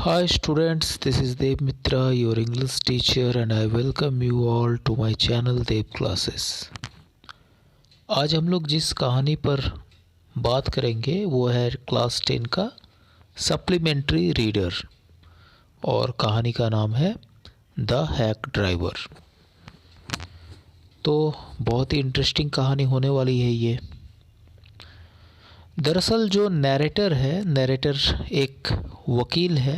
Hi students, this is Dev Mitra, your English teacher and I welcome you all to my channel Dev Classes। आज हम लोग जिस कहानी पर बात करेंगे वो है क्लास 10 का सप्लीमेंट्री रीडर और कहानी का नाम है द हैक ड्राइवर। तो बहुत ही इंटरेस्टिंग कहानी होने वाली है ये। दरअसल जो नैरेटर एक वकील है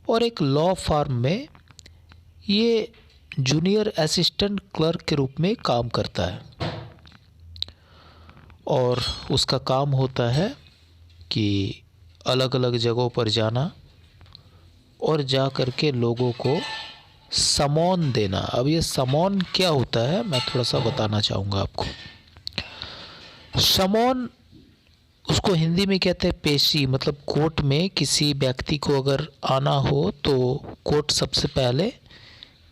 और एक लॉ फार्म में ये जूनियर असिस्टेंट क्लर्क के रूप में काम करता है और उसका काम होता है कि अलग अलग जगहों पर जाना और जा कर के लोगों को समन देना। अब ये समन क्या होता है मैं थोड़ा सा बताना चाहूँगा आपको। समन उसको हिंदी में कहते हैं पेशी, मतलब कोर्ट में किसी व्यक्ति को अगर आना हो तो कोर्ट सबसे पहले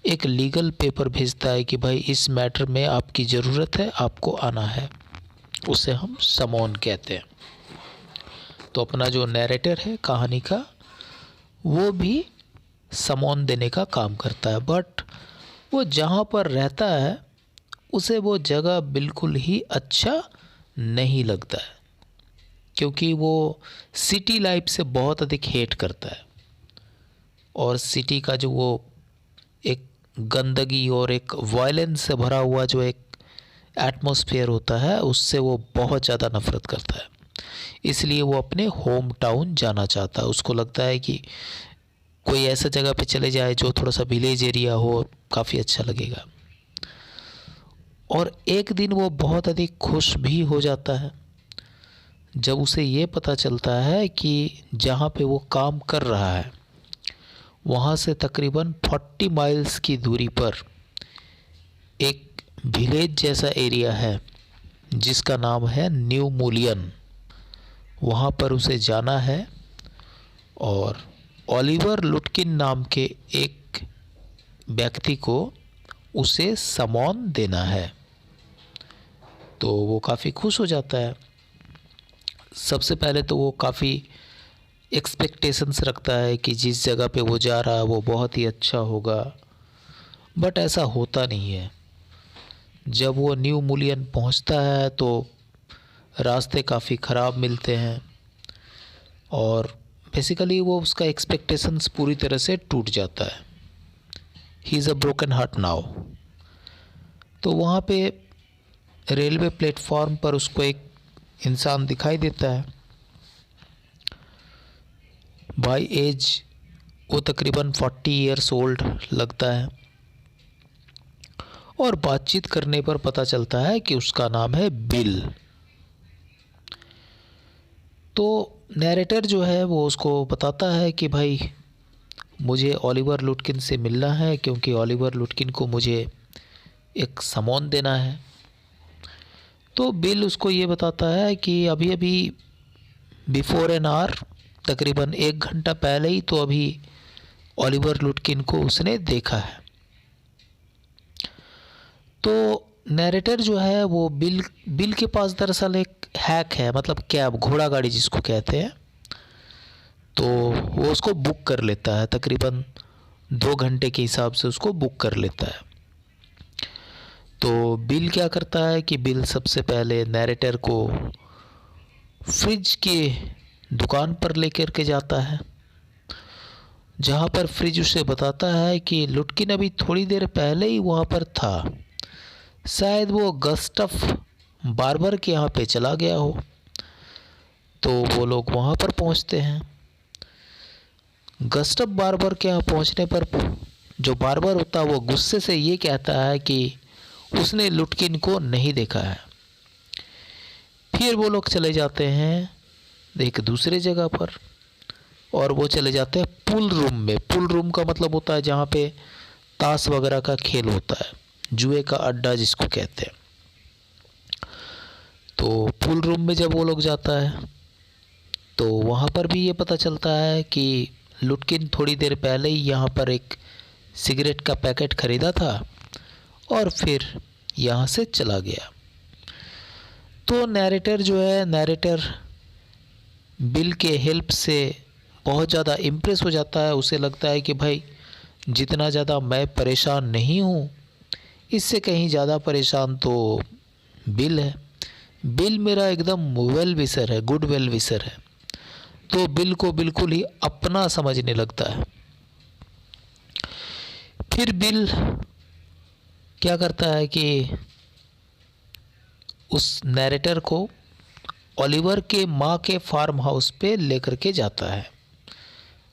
एक लीगल पेपर भेजता है कि भाई इस मैटर में आपकी ज़रूरत है, आपको आना है, उसे हम समन कहते हैं। तो अपना जो नैरेटर है कहानी का वो भी समन देने का काम करता है, बट वो जहाँ पर रहता है उसे वो जगह बिल्कुल ही अच्छा नहीं लगता है क्योंकि वो सिटी लाइफ से बहुत अधिक हेट करता है और सिटी का जो वो एक गंदगी और एक वायलेंस से भरा हुआ जो एक एटमॉस्फेयर होता है उससे वो बहुत ज़्यादा नफ़रत करता है। इसलिए वो अपने होम टाउन जाना चाहता है। उसको लगता है कि कोई ऐसा जगह पे चले जाए जो थोड़ा सा विलेज एरिया हो, काफ़ी अच्छा लगेगा। और एक दिन वो बहुत अधिक खुश भी हो जाता है जब उसे ये पता चलता है कि जहाँ पे वो काम कर रहा है वहाँ से तकरीबन 40 माइल्स की दूरी पर एक विलेज जैसा एरिया है जिसका नाम है न्यू मुलियन। वहाँ पर उसे जाना है और ओलिवर लुटकिन नाम के एक व्यक्ति को उसे समन देना है। तो वो काफ़ी खुश हो जाता है। सबसे पहले तो वो काफ़ी एक्सपेक्टेशंस रखता है कि जिस जगह पे वो जा रहा है वो बहुत ही अच्छा होगा, बट ऐसा होता नहीं है। जब वो न्यू मुलियन पहुंचता है तो रास्ते काफ़ी ख़राब मिलते हैं और बेसिकली वो उसका एक्सपेक्टेशंस पूरी तरह से टूट जाता है। He is a broken heart now. तो वहाँ पे रेलवे प्लेटफॉर्म पर उसको एक इंसान दिखाई देता है। बाय एज वो तकरीबन 40 ईयर्स ओल्ड लगता है और बातचीत करने पर पता चलता है कि उसका नाम है बिल। तो नैरेटर जो है वो उसको बताता है कि भाई मुझे ओलिवर लुटकिन से मिलना है क्योंकि ओलिवर लुटकिन को मुझे एक समन देना है। तो बिल उसको ये बताता है कि अभी अभी बिफोर एन आवर, तकरीबन 1 घंटा पहले ही तो अभी ओलिवर लुटकिन को उसने देखा है। तो नैरेटर जो है वो बिल के पास दरअसल एक हैक है, मतलब कैब, घोड़ा गाड़ी जिसको कहते हैं। तो वो उसको बुक कर लेता है, तकरीबन 2 घंटे के हिसाब से उसको बुक कर लेता है। तो बिल क्या करता है कि बिल सबसे पहले नैरेटर को फ्रिज के दुकान पर लेकर के जाता है, जहाँ पर फ्रिज उसे बताता है कि लुटकिन अभी थोड़ी देर पहले ही वहाँ पर था, शायद वो गस्टफ बार्बर के यहाँ पे चला गया हो। तो वो लोग वहाँ पर पहुँचते हैं। गस्टफ बार्बर के यहाँ पहुँचने पर जो बार्बर होता है वो गुस्से से ये कहता है कि उसने लुटकिन को नहीं देखा है। फिर वो लोग चले जाते हैं एक दूसरे जगह पर और वो चले जाते हैं पूल रूम में। पूल रूम का मतलब होता है जहाँ पे ताश वगैरह का खेल होता है, जुए का अड्डा जिसको कहते हैं। तो पूल रूम में जब वो लोग जाता है तो वहाँ पर भी ये पता चलता है कि लुटकिन थोड़ी देर पहले ही यहाँ पर एक सिगरेट का पैकेट ख़रीदा था और फिर यहाँ से चला गया। तो नैरेटर जो है, नैरेटर बिल के हेल्प से बहुत ज़्यादा इम्प्रेस हो जाता है। उसे लगता है कि भाई जितना ज़्यादा मैं परेशान नहीं हूँ, इससे कहीं ज़्यादा परेशान तो बिल है। बिल मेरा एकदम वेल विशर है, गुड वेल विशर है। तो बिल को बिल्कुल ही अपना समझने लगता है। फिर बिल क्या करता है कि उस नैरेटर को ओलिवर के माँ के फार्म हाउस पे लेकर के जाता है।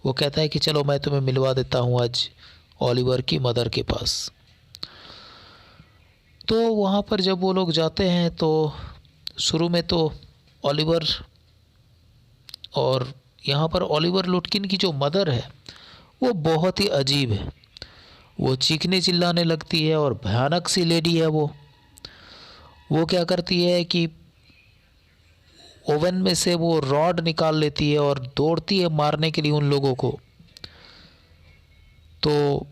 वो कहता है कि चलो मैं तुम्हें मिलवा देता हूँ आज ओलिवर की मदर के पास। तो वहाँ पर जब वो लोग जाते हैं तो शुरू में तो ओलिवर, और यहाँ पर ओलिवर लुटकिन की जो मदर है वो बहुत ही अजीब है। वो चीखने चिल्लाने लगती है और भयानक सी लेडी है वो क्या करती है कि ओवन में से वो रॉड निकाल लेती है और दौड़ती है मारने के लिए उन लोगों को। तो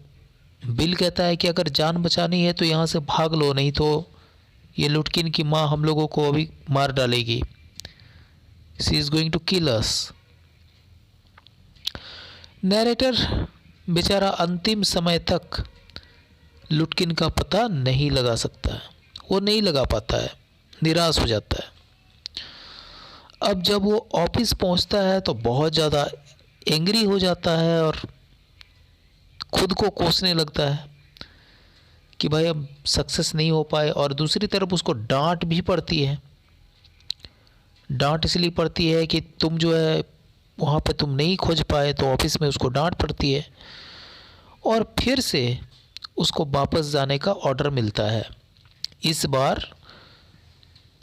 बिल कहता है कि अगर जान बचानी है तो यहाँ से भाग लो, नहीं तो ये लुटकिन की माँ हम लोगों को अभी मार डालेगी। She is going to kill us. Narrator बेचारा अंतिम समय तक लुटकिन का पता नहीं लगा सकता है, वो नहीं लगा पाता है, निराश हो जाता है। अब जब वो ऑफिस पहुंचता है तो बहुत ज़्यादा एंग्री हो जाता है और खुद को कोसने लगता है कि भाई अब सक्सेस नहीं हो पाए। और दूसरी तरफ उसको डांट भी पड़ती है। डांट इसलिए पड़ती है कि तुम जो है वहाँ पे तुम नहीं खोज पाए, तो ऑफिस में उसको डांट पड़ती है। और फिर से उसको वापस जाने का ऑर्डर मिलता है। इस बार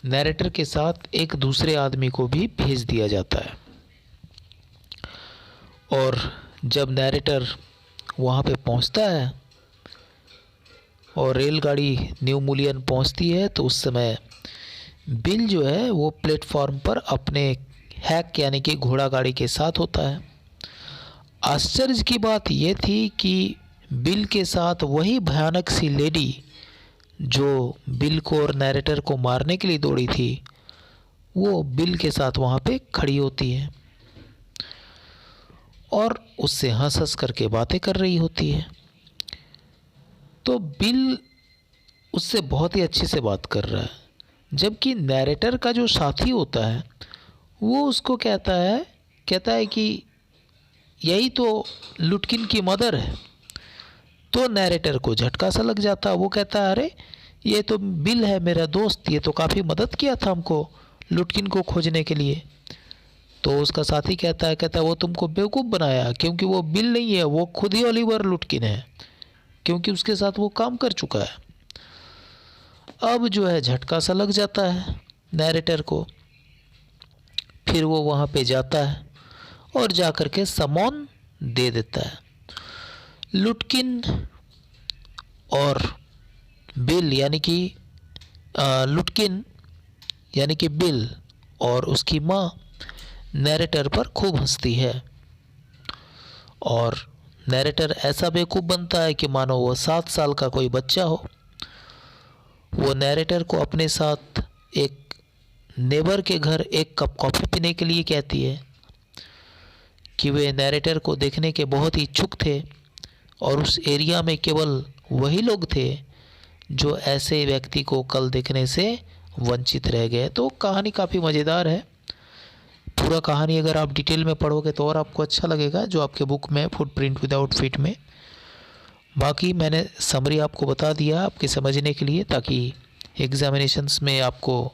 नैरेटर के साथ एक दूसरे आदमी को भी भेज दिया जाता है। और जब नैरेटर वहाँ पे पहुँचता है और रेलगाड़ी न्यू मुलियन पहुँचती है तो उस समय बिल जो है वो प्लेटफॉर्म पर अपने हैक यानी कि घोड़ा गाड़ी के साथ होता है। आश्चर्य की बात यह थी कि बिल के साथ वही भयानक सी लेडी जो बिल को और नैरेटर को मारने के लिए दौड़ी थी, वो बिल के साथ वहाँ पे खड़ी होती है और उससे हंस हंस करके बातें कर रही होती है। तो बिल उससे बहुत ही अच्छे से बात कर रहा है, जबकि नैरेटर का जो साथी होता है वो उसको कहता है कि यही तो लुटकिन की मदर है। तो नैरेटर को झटका सा लग जाता है। वो कहता है अरे ये तो बिल है मेरा दोस्त, ये तो काफ़ी मदद किया था हमको लुटकिन को खोजने के लिए। तो उसका साथी कहता है वो तुमको बेवकूफ़ बनाया, क्योंकि वो बिल नहीं है, वो खुद ही ओलिवर लुटकिन है, क्योंकि उसके साथ वो काम कर चुका है। अब जो है झटका सा लग जाता है नैरेटर को। फिर वो वहाँ पे जाता है और जा कर के समन दे देता है। लुटकिन और बिल यानी कि लुटकिन यानी कि बिल और उसकी माँ नैरेटर पर खूब हंसती है और नैरेटर ऐसा बेवकूफ़ बनता है कि मानो वो 7 साल का कोई बच्चा हो। वो नैरेटर को अपने साथ एक नेबर के घर एक कप कॉफ़ी पीने के लिए कहती है कि वे नैरेटर को देखने के बहुत ही इच्छुक थे और उस एरिया में केवल वही लोग थे जो ऐसे व्यक्ति को कल देखने से वंचित रह गए। तो कहानी काफ़ी मज़ेदार है। पूरा कहानी अगर आप डिटेल में पढ़ोगे तो और आपको अच्छा लगेगा, जो आपके बुक में फुटप्रिंट विदाउट फीट में। बाकी मैंने समरी आपको बता दिया आपके समझने के लिए, ताकि एग्जामिनेशंस में आपको